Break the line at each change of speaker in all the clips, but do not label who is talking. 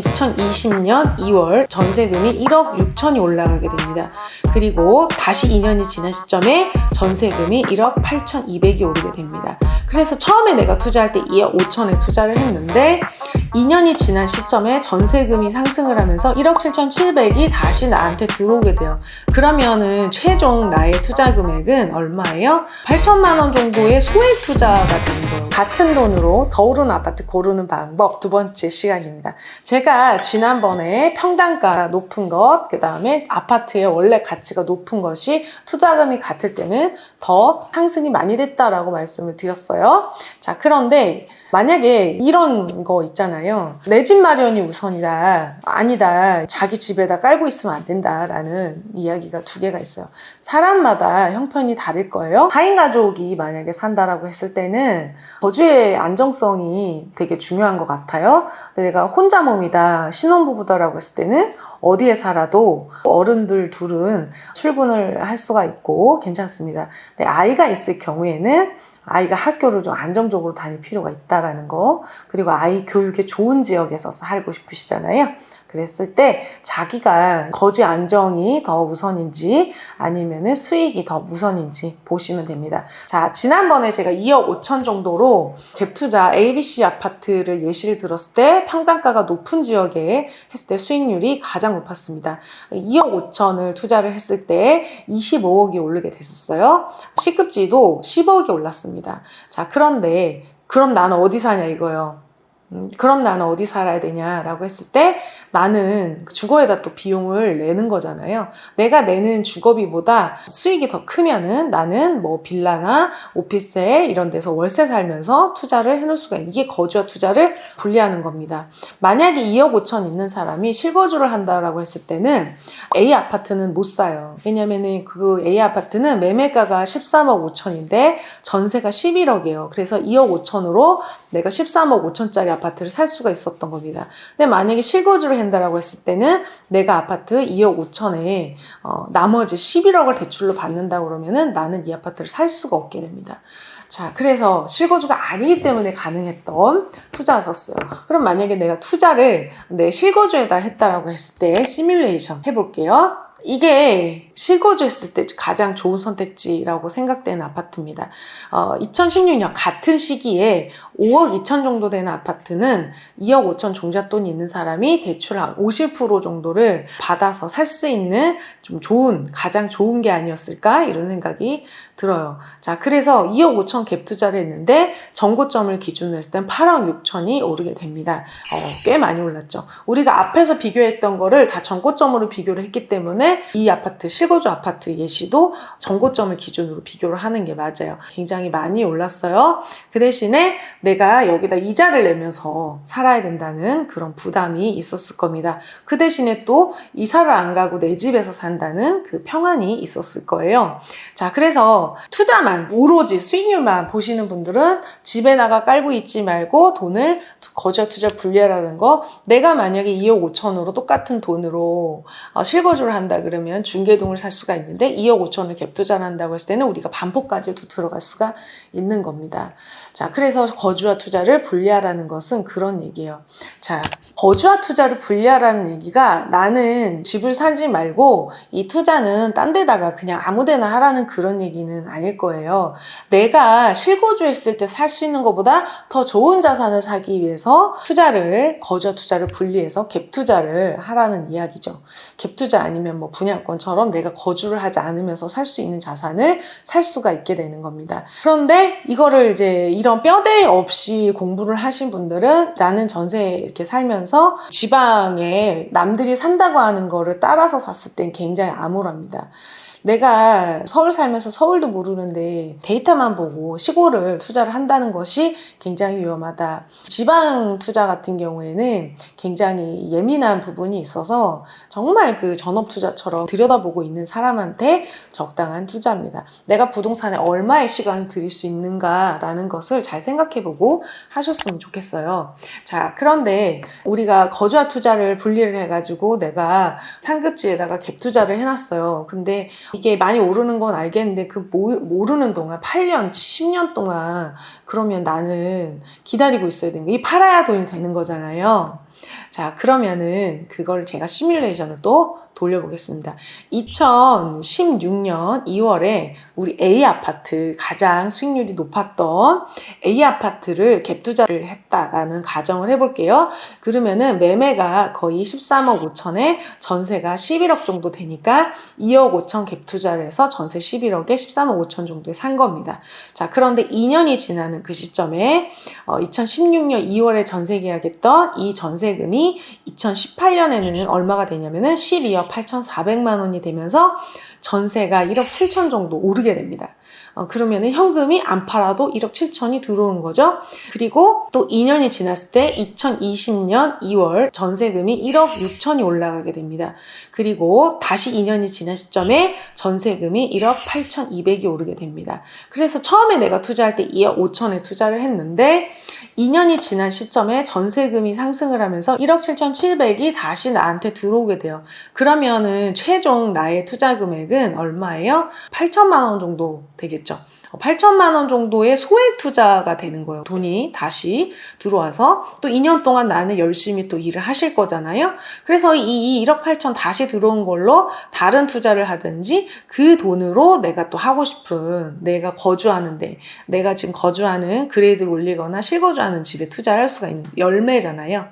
2020년 2월 전세금이 1억 6천이 올라가게 됩니다. 그리고 다시 2년이 지난 시점에 전세금이 1억 8,200이 오르게 됩니다. 그래서 처음에 내가 투자할 때 2억 5천에 투자를 했는데 2년이 지난 시점에 전세금이 상승을 하면서 1억 7,700이 다시 나한테 들어오게 돼요. 그러면은 최종 나의 투자 금액은 얼마예요? 8천만 원 정도의 소액 투자가 되는 거예요. 같은 돈으로 더 오르는 아파트 고르는 방법 두 번째 시간입니다. 제가 지난번에 평당가 높은 것, 그 다음에 아파트의 원래 가치가 높은 것이 투자금이 같을 때는 더 상승이 많이 됐다라고 말씀을 드렸어요. 자, 그런데 만약에 이런 거 있잖아요. 내 집 마련이 우선이다. 아니다. 자기 집에다 깔고 있으면 안 된다라는 이야기가 두 개가 있어요. 사람마다 형편이 다를 거예요. 4인 가족이 만약에 산다라고 했을 때는 거주의 안정성이 되게 중요한 것 같아요. 내가 혼자 몸이다, 신혼부부다라고 했을 때는 어디에 살아도 어른들 둘은 출근을 할 수가 있고 괜찮습니다. 근데 아이가 있을 경우에는 아이가 학교를 좀 안정적으로 다닐 필요가 있다라는 거, 그리고 아이 교육에 좋은 지역에서 살고 싶으시잖아요. 그랬을 때 자기가 거주 안정이 더 우선인지 아니면은 수익이 더 우선인지 보시면 됩니다. 자, 지난번에 제가 2억 5천 정도로 갭투자 ABC 아파트를 예시를 들었을 때 평당가가 높은 지역에 했을 때 수익률이 가장 높았습니다. 2억 5천을 투자를 했을 때 25억이 오르게 됐었어요. 시급지도 10억이 올랐습니다. 자, 그런데 그럼 나는 어디 사냐 이거예요. 그럼 나는 어디 살아야 되냐라고 했을 때 나는 주거에다 또 비용을 내는 거잖아요. 내가 내는 주거비보다 수익이 더 크면은 나는 뭐 빌라나 오피스텔 이런 데서 월세 살면서 투자를 해놓을 수가 있는, 이게 거주와 투자를 분리하는 겁니다. 만약에 2억 5천 있는 사람이 실거주를 한다라고 했을 때는 A 아파트는 못 사요. 왜냐면은 그 A 아파트는 매매가가 13억 5천인데 전세가 11억이에요. 그래서 2억 5천으로 내가 13억 5천짜리 아파트를 살 수가 있었던 겁니다. 근데 만약에 실거주를 한다라고 했을 때는 내가 아파트 2억 5천에 나머지 11억을 대출로 받는다 그러면은 나는 이 아파트를 살 수가 없게 됩니다. 자, 그래서 실거주가 아니기 때문에 가능했던 투자였었어요. 그럼 만약에 내가 투자를 내 실거주에다 했다라고 했을 때 시뮬레이션 해볼게요. 이게 실거주했을 때 가장 좋은 선택지라고 생각되는 아파트입니다. 2016년 같은 시기에 5억 2천 정도 되는 아파트는 2억 5천 종잣돈이 있는 사람이 대출 한 50% 정도를 받아서 살 수 있는 좀 가장 좋은 게 아니었을까 이런 생각이 들어요. 자, 그래서 2억 5천 갭 투자를 했는데 전고점을 기준으로 했을 땐 8억 6천이 오르게 됩니다. 꽤 많이 올랐죠. 우리가 앞에서 비교했던 거를 다 전고점으로 비교를 했기 때문에 이 아파트, 실거주 아파트 예시도 전고점을 기준으로 비교를 하는 게 맞아요. 굉장히 많이 올랐어요. 그 대신에 내가 여기다 이자를 내면서 살아야 된다는 그런 부담이 있었을 겁니다. 그 대신에 또 이사를 안 가고 내 집에서 산다는 그 평안이 있었을 거예요. 자, 그래서 투자만, 오로지 수익률만 보시는 분들은 집에다가 깔고 있지 말고 돈을 거주와 투자 분리하라는 거, 내가 만약에 2억 5천으로 똑같은 돈으로 실거주를 한다 그러면 중개동을 살 수가 있는데 2억 5천을 갭 투자를 한다고 했을 때는 우리가 반포까지도 들어갈 수가 있는 겁니다. 자, 그래서 거주와 투자를 분리하라는 것은 그런 얘기예요. 자, 거주와 투자를 분리하라는 얘기가 나는 집을 사지 말고 이 투자는 딴 데다가 그냥 아무 데나 하라는 그런 얘기는 아닐 거예요. 내가 실거주했을 때 살 수 있는 것보다 더 좋은 자산을 사기 위해서 거주와 투자를 분리해서 갭 투자를 하라는 이야기죠. 갭 투자 아니면 뭐 분양권처럼 내가 거주를 하지 않으면서 살 수 있는 자산을 살 수가 있게 되는 겁니다. 그런데 이거를 이제 이런 뼈대 없이 공부를 하신 분들은 나는 전세 이렇게 살면서 지방에 남들이 산다고 하는 거를 따라서 샀을 땐 굉장히 암울합니다. 내가 서울 살면서 서울도 모르는데 데이터만 보고 시골을 투자를 한다는 것이 굉장히 위험하다. 지방 투자 같은 경우에는 굉장히 예민한 부분이 있어서 정말 그 전업 투자처럼 들여다보고 있는 사람한테 적당한 투자입니다. 내가 부동산에 얼마의 시간을 들일 수 있는가라는 것을 잘 생각해보고 하셨으면 좋겠어요. 자, 그런데 우리가 거주와 투자를 분리를 해가지고 내가 상급지에다가 갭 투자를 해놨어요. 근데 이게 많이 오르는 건 알겠는데 그 모르는 동안 8년, 10년 동안 그러면 나는 기다리고 있어야 되는 거예요. 이 팔아야 돈이 되는 거잖아요. 자, 그러면은 그걸 제가 시뮬레이션을 또 돌려보겠습니다. 2016년 2월에 우리 A아파트, 가장 수익률이 높았던 A아파트를 갭 투자를 했다라는 가정을 해볼게요. 그러면은 매매가 거의 13억 5천에 전세가 11억 정도 되니까 2억 5천 갭 투자를 해서 전세 11억에 13억 5천 정도에 산 겁니다. 자, 그런데 2년이 지나는 그 시점에 2016년 2월에 전세 계약했던 이 전세금이 2018년에는 얼마가 되냐면은 12억 8,400만 원이 되면서 전세가 1억 7천 정도 오르게 됩니다. 그러면은 현금이 안 팔아도 1억 7천이 들어오는 거죠. 그리고 또 2년이 지났을 때 2020년 2월 전세금이 1억 6천이 올라가게 됩니다. 그리고 다시 2년이 지난 시점에 전세금이 1억 8,200이 오르게 됩니다. 그래서 처음에 내가 투자할 때 2억 5천에 투자를 했는데 2년이 지난 시점에 전세금이 상승을 하면서 1억 7,700이 다시 나한테 들어오게 돼요. 그러면은 최종 나의 투자 금액은 얼마예요? 8천만 원 정도 되겠죠. 8천만 원 정도의 소액 투자가 되는 거예요. 돈이 다시 들어와서 또 2년 동안 나는 열심히 또 일을 하실 거잖아요. 그래서 이 1억 8천 다시 들어온 걸로 다른 투자를 하든지 그 돈으로 내가 또 하고 싶은 내가 거주하는데 내가 지금 거주하는 그레이드를 올리거나 실거주하는 집에 투자를 할 수가 있는 열매잖아요.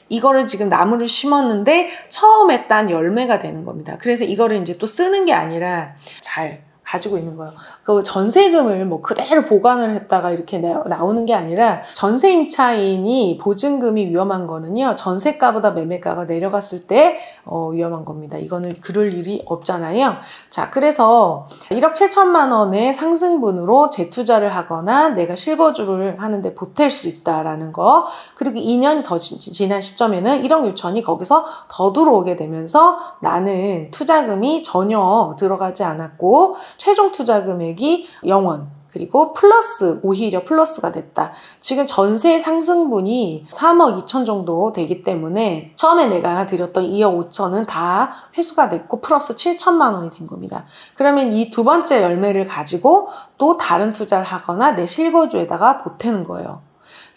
이거를 지금 나무를 심었는데 처음에 딴 열매가 되는 겁니다. 그래서 이거를 이제 또 쓰는 게 아니라 잘 가지고 있는 거예요. 그 전세금을 뭐 그대로 보관을 했다가 이렇게 나오는 게 아니라 전세 임차인이 보증금이 위험한 거는요. 전세가보다 매매가가 내려갔을 때 위험한 겁니다. 이거는 그럴 일이 없잖아요. 자, 그래서 1억 7천만 원의 상승분으로 재투자를 하거나 내가 실거주를 하는데 보탤 수 있다라는 거. 그리고 2년이 더 지난 시점에는 1억 6천이 거기서 더 들어오게 되면서 나는 투자금이 전혀 들어가지 않았고 최종 투자 금액이 0원 그리고 플러스 오히려 플러스가 됐다. 지금 전세 상승분이 3억 2천 정도 되기 때문에 처음에 내가 드렸던 2억 5천은 다 회수가 됐고 플러스 7천만 원이 된 겁니다. 그러면 이 두 번째 열매를 가지고 또 다른 투자를 하거나 내 실거주에다가 보태는 거예요.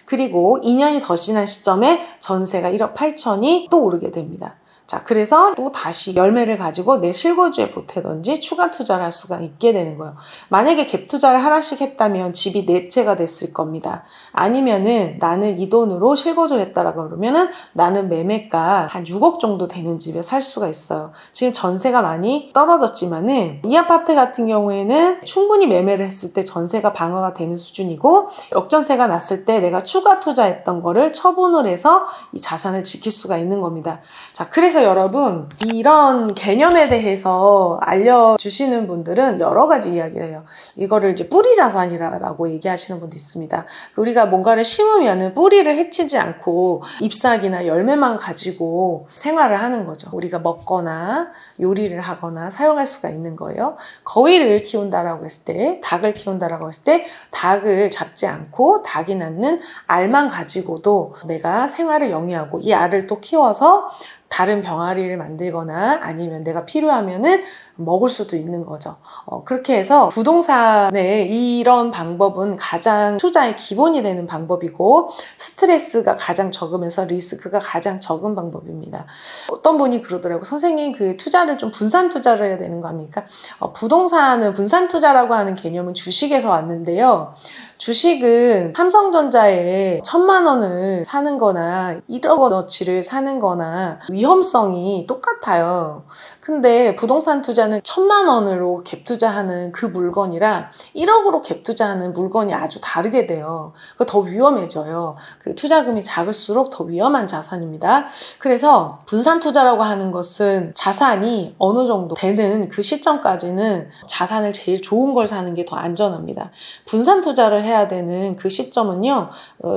그리고 2년이 더 지난 시점에 전세가 1억 8천이 또 오르게 됩니다. 자, 그래서 또 다시 열매를 가지고 내 실거주에 보태든지 추가 투자를 할 수가 있게 되는 거예요. 만약에 갭 투자를 하나씩 했다면 집이 네 채가 됐을 겁니다. 아니면은 나는 이 돈으로 실거주를 했다라고 그러면은 나는 매매가 한 6억 정도 되는 집에 살 수가 있어요. 지금 전세가 많이 떨어졌지만은 이 아파트 같은 경우에는 충분히 매매를 했을 때 전세가 방어가 되는 수준이고 역전세가 났을 때 내가 추가 투자했던 거를 처분을 해서 이 자산을 지킬 수가 있는 겁니다. 자, 그래서 여러분 이런 개념에 대해서 알려주시는 분들은 여러 가지 이야기를 해요. 이거를 이제 뿌리 자산이라고 얘기하시는 분도 있습니다. 우리가 뭔가를 심으면은 뿌리를 해치지 않고 잎사귀나 열매만 가지고 생활을 하는 거죠. 우리가 먹거나 요리를 하거나 사용할 수가 있는 거예요. 거위를 키운다라고 했을 때, 닭을 키운다라고 했을 때 닭을 잡지 않고 닭이 낳는 알만 가지고도 내가 생활을 영위하고 이 알을 또 키워서 다른 병아리를 만들거나 아니면 내가 필요하면은 먹을 수도 있는 거죠. 그렇게 해서 부동산의 이런 방법은 가장 투자의 기본이 되는 방법이고 스트레스가 가장 적으면서 리스크가 가장 적은 방법입니다. 어떤 분이 그러더라고. 선생님 그 투자를 좀 분산 투자를 해야 되는 거 아닙니까? 부동산은 분산 투자라고 하는 개념은 주식에서 왔는데요. 주식은 삼성전자에 1,000만 원을 사는 거나 1억 원어치를 사는 거나 위험성이 똑같아요. 근데 부동산 투자는 1,000만 원으로 갭 투자하는 그 물건이랑 1억으로 갭 투자하는 물건이 아주 다르게 돼요. 더 위험해져요. 그 투자금이 작을수록 더 위험한 자산입니다. 그래서 분산 투자라고 하는 것은 자산이 어느 정도 되는 그 시점까지는 자산을 제일 좋은 걸 사는 게 더 안전합니다. 분산 투자를 해야 되는 그 시점은요,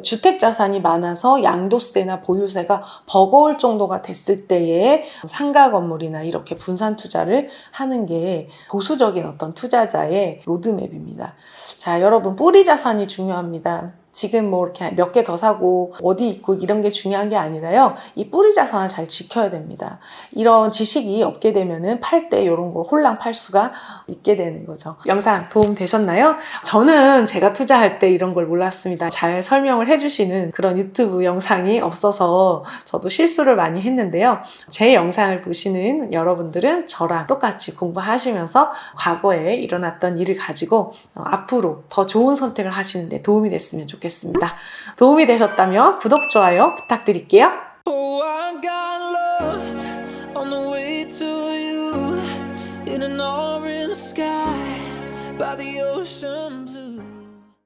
주택 자산이 많아서 양도세나 보유세가 버거울 정도가 됐을 때에 상가 건물이나 이렇게 분산 투자를 하는 게 보수적인 어떤 투자자의 로드맵입니다. 자, 여러분 뿌리 자산이 중요합니다. 지금 뭐 이렇게 몇 개 더 사고 어디 있고 이런 게 중요한 게 아니라요. 이 뿌리 자산을 잘 지켜야 됩니다. 이런 지식이 없게 되면은 팔 때 이런 걸 홀랑 팔 수가 있게 되는 거죠. 영상 도움 되셨나요? 저는 제가 투자할 때 이런 걸 몰랐습니다. 잘 설명을 해주시는 그런 유튜브 영상이 없어서 저도 실수를 많이 했는데요. 제 영상을 보시는 여러분들은 저랑 똑같이 공부하시면서 과거에 일어났던 일을 가지고 앞으로 더 좋은 선택을 하시는데 도움이 됐으면 좋겠습니다. 도움이 되셨다면 구독, 좋아요 부탁드릴게요.
Oh, I got lost on the way to you in an orange sky by the ocean.